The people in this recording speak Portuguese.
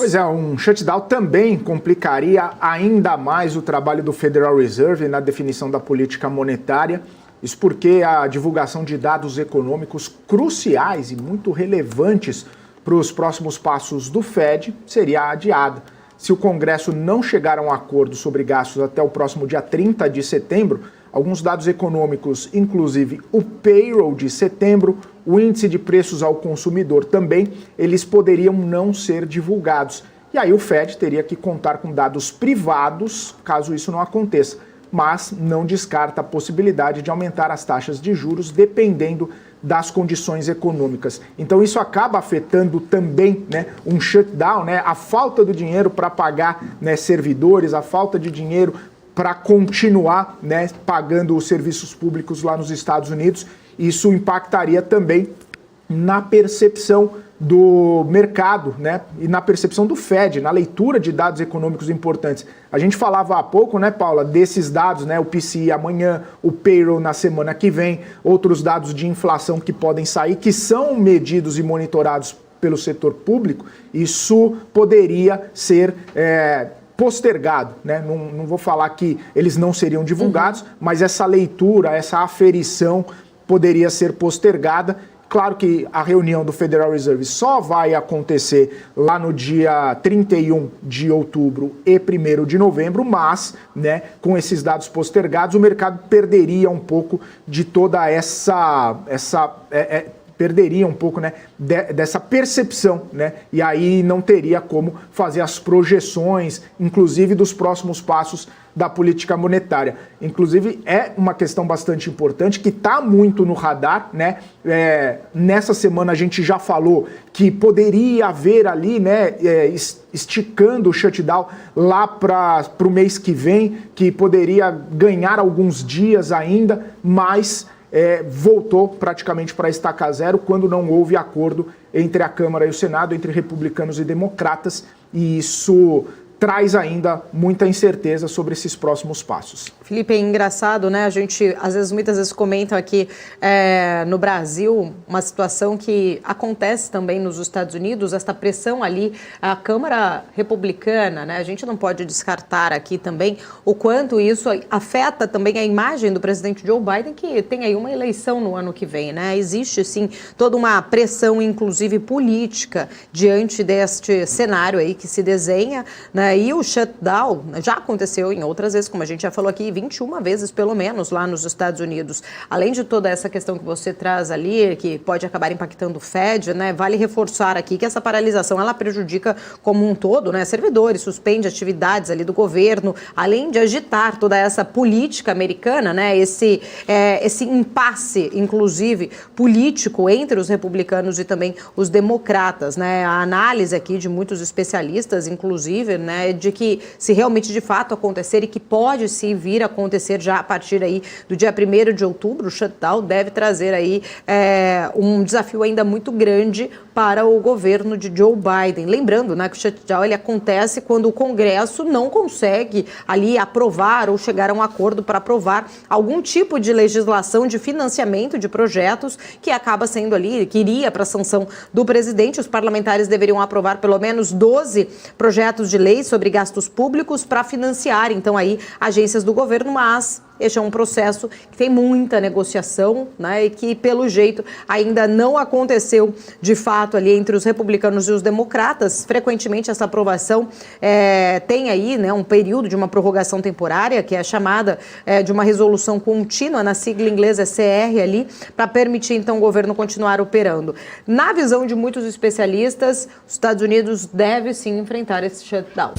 Pois é, um shutdown também complicaria ainda mais o trabalho do Federal Reserve na definição da política monetária. Isso porque a divulgação de dados econômicos cruciais e muito relevantes para os próximos passos do Fed seria adiada. Se o Congresso não chegar a um acordo sobre gastos até o próximo dia 30 de setembro, alguns dados econômicos, inclusive o payroll de setembro, o índice de preços ao consumidor também, eles poderiam não ser divulgados. E aí o Fed teria que contar com dados privados, caso isso não aconteça. Mas não descarta a possibilidade de aumentar as taxas de juros dependendo das condições econômicas. Então isso acaba afetando também, um shutdown, a falta do dinheiro para pagar, servidores, a falta de dinheiro para continuar, pagando os serviços públicos lá nos Estados Unidos. Isso impactaria também na percepção do mercado, e na percepção do Fed, na leitura de dados econômicos importantes. A gente falava há pouco, Paula, desses dados, o PCI amanhã, o payroll na semana que vem, outros dados de inflação que podem sair, que são medidos e monitorados pelo setor público. Isso poderia ser postergado, Não vou falar que eles não seriam divulgados, mas essa leitura, essa aferição poderia ser postergada. Claro que a reunião do Federal Reserve só vai acontecer lá no dia 31 de outubro e 1º de novembro, mas, com esses dados postergados, o mercado perderia um pouco de toda perderia um pouco, dessa percepção, E aí não teria como fazer as projeções, inclusive dos próximos passos da política monetária. Inclusive, é uma questão bastante importante que está muito no radar, Nessa semana a gente já falou que poderia haver ali, esticando o shutdown lá para o mês que vem, que poderia ganhar alguns dias ainda, mas voltou praticamente para estaca zero quando não houve acordo entre a Câmara e o Senado, entre republicanos e democratas, e isso traz ainda muita incerteza sobre esses próximos passos. Felipe, é engraçado, A gente, muitas vezes comenta aqui no Brasil uma situação que acontece também nos Estados Unidos, essa pressão ali, a Câmara Republicana, A gente não pode descartar aqui também o quanto isso afeta também a imagem do presidente Joe Biden, que tem aí uma eleição no ano que vem, Existe, sim, toda uma pressão, inclusive política, diante deste cenário aí que se desenha, E o shutdown já aconteceu em outras vezes, como a gente já falou aqui, 21 vezes pelo menos lá nos Estados Unidos. Além de toda essa questão que você traz ali, que pode acabar impactando o Fed, Vale reforçar aqui que essa paralisação, ela prejudica como um todo, servidores, suspende atividades ali do governo, além de agitar toda essa política americana, esse impasse, inclusive, político entre os republicanos e também os democratas, A análise aqui de muitos especialistas, inclusive, de que se realmente de fato acontecer e que pode sim vir a acontecer já a partir aí do dia 1º de outubro, o shutdown deve trazer aí um desafio ainda muito grande para o governo de Joe Biden. Lembrando, que o shutdown ele acontece quando o Congresso não consegue ali aprovar ou chegar a um acordo para aprovar algum tipo de legislação de financiamento de projetos que acaba sendo ali, que iria para a sanção do presidente. Os parlamentares deveriam aprovar pelo menos 12 projetos de lei sobre gastos públicos para financiar, então, aí, agências do governo, mas este é um processo que tem muita negociação, e que, pelo jeito, ainda não aconteceu, de fato, ali entre os republicanos e os democratas. Frequentemente, essa aprovação tem aí, um período de uma prorrogação temporária, que é chamada de uma resolução contínua, na sigla inglesa CR ali, para permitir, então, o governo continuar operando. Na visão de muitos especialistas, os Estados Unidos deve, sim, enfrentar esse shutdown.